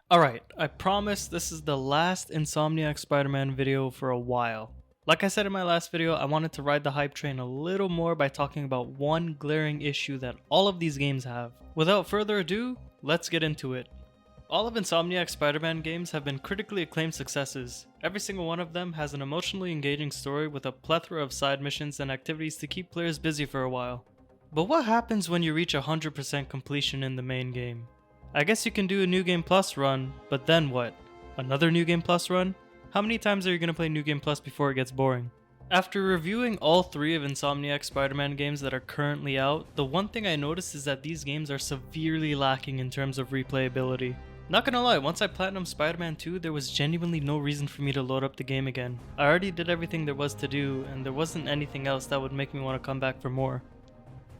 Alright, I promise this is the last Insomniac Spider-Man video for a while. Like I said in my last video, I wanted to ride the hype train a little more by talking about one glaring issue that all of these games have. Without further ado, let's get into it. All of Insomniac's Spider-Man games have been critically acclaimed successes. Every single one of them has an emotionally engaging story with a plethora of side missions and activities to keep players busy for a while. But what happens when you reach 100% completion in the main game? I guess you can do a New Game Plus run, but then what? Another New Game Plus run? How many times are you going to play New Game Plus before it gets boring? After reviewing all three of Insomniac's Spider-Man games that are currently out, the one thing I noticed is that these games are severely lacking in terms of replayability. Not gonna lie, once I platinumed Spider-Man 2, there was genuinely no reason for me to load up the game again. I already did everything there was to do, and there wasn't anything else that would make me want to come back for more.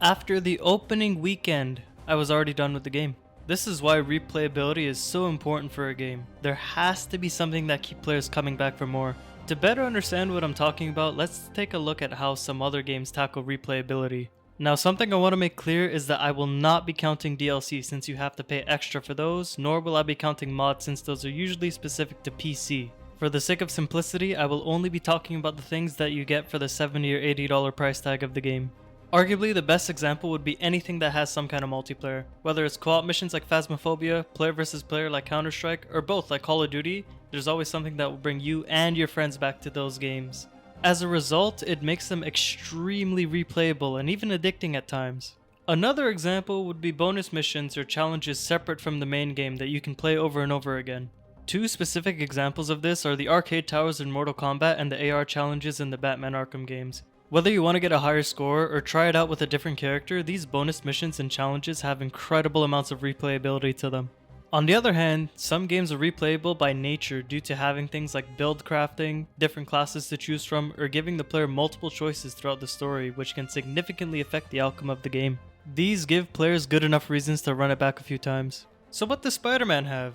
After the opening weekend, I was already done with the game. This is why replayability is so important for a game. There has to be something that keeps players coming back for more. To better understand what I'm talking about, let's take a look at how some other games tackle replayability. Now, something I want to make clear is that I will not be counting DLC since you have to pay extra for those, nor will I be counting mods since those are usually specific to PC. For the sake of simplicity, I will only be talking about the things that you get for the $70 or $80 price tag of the game. Arguably, the best example would be anything that has some kind of multiplayer. Whether it's co-op missions like Phasmophobia, player versus player like Counter-Strike, or both like Call of Duty, there's always something that will bring you and your friends back to those games. As a result, it makes them extremely replayable and even addicting at times. Another example would be bonus missions or challenges separate from the main game that you can play over and over again. Two specific examples of this are the arcade towers in Mortal Kombat and the AR challenges in the Batman Arkham games. Whether you want to get a higher score or try it out with a different character, these bonus missions and challenges have incredible amounts of replayability to them. On the other hand, some games are replayable by nature due to having things like build crafting, different classes to choose from, or giving the player multiple choices throughout the story, which can significantly affect the outcome of the game. These give players good enough reasons to run it back a few times. So what does Spider-Man have?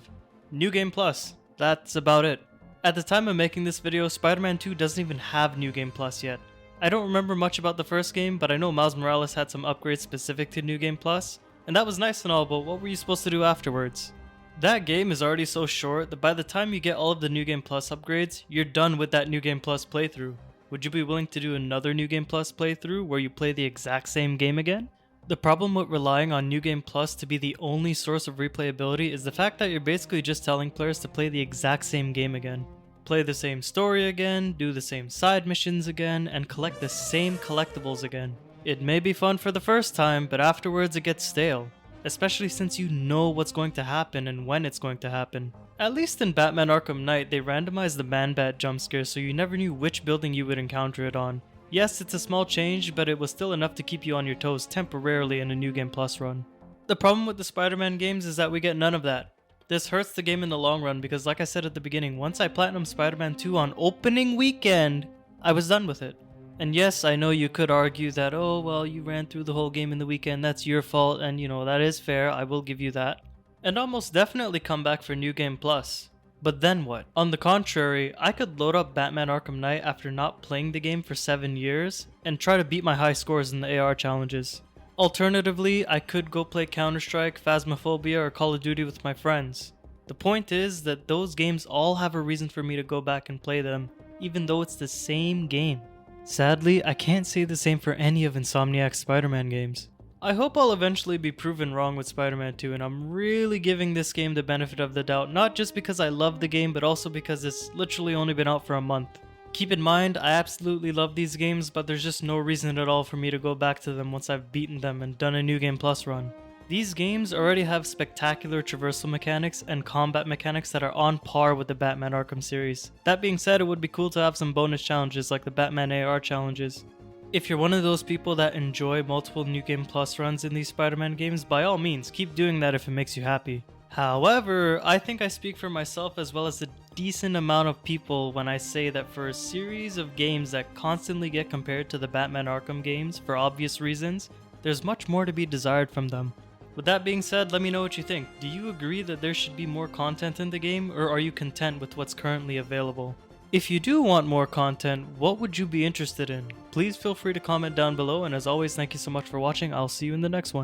New Game Plus. That's about it. At the time of making this video, Spider-Man 2 doesn't even have New Game Plus yet. I don't remember much about the first game, but I know Miles Morales had some upgrades specific to New Game Plus, and that was nice and all, but what were you supposed to do afterwards? That game is already so short that by the time you get all of the New Game Plus upgrades, you're done with that New Game Plus playthrough. Would you be willing to do another New Game Plus playthrough where you play the exact same game again? The problem with relying on New Game Plus to be the only source of replayability is the fact that you're basically just telling players to play the exact same game again. Play the same story again, do the same side missions again, and collect the same collectibles again. It may be fun for the first time, but afterwards it gets stale. Especially since you know what's going to happen and when it's going to happen. At least in Batman Arkham Knight, they randomized the Man-Bat jump scare so you never knew which building you would encounter it on. Yes, it's a small change, but it was still enough to keep you on your toes temporarily in a New Game Plus run. The problem with the Spider-Man games is that we get none of that. This hurts the game in the long run because, like I said at the beginning, once I platinumed Spider-Man 2 on opening weekend, I was done with it. And yes, I know you could argue that, oh well, you ran through the whole game in the weekend, that's your fault, and you know, that is fair, I will give you that. And almost definitely come back for New Game Plus. But then what? On the contrary, I could load up Batman Arkham Knight after not playing the game for 7 years, and try to beat my high scores in the AR challenges. Alternatively, I could go play Counter-Strike, Phasmophobia, or Call of Duty with my friends. The point is that those games all have a reason for me to go back and play them, even though it's the same game. Sadly, I can't say the same for any of Insomniac's Spider-Man games. I hope I'll eventually be proven wrong with Spider-Man 2, and I'm really giving this game the benefit of the doubt, not just because I love the game, but also because it's literally only been out for a month. Keep in mind, I absolutely love these games, but there's just no reason at all for me to go back to them once I've beaten them and done a New Game Plus run. These games already have spectacular traversal mechanics and combat mechanics that are on par with the Batman Arkham series. That being said, it would be cool to have some bonus challenges like the Batman AR challenges. If you're one of those people that enjoy multiple New Game Plus runs in these Spider-Man games, by all means, keep doing that if it makes you happy. However, I think I speak for myself as well as a decent amount of people when I say that for a series of games that constantly get compared to the Batman Arkham games for obvious reasons, there's much more to be desired from them. With that being said, let me know what you think. Do you agree that there should be more content in the game, or are you content with what's currently available? If you do want more content, what would you be interested in? Please feel free to comment down below, and as always, thank you so much for watching. I'll see you in the next one.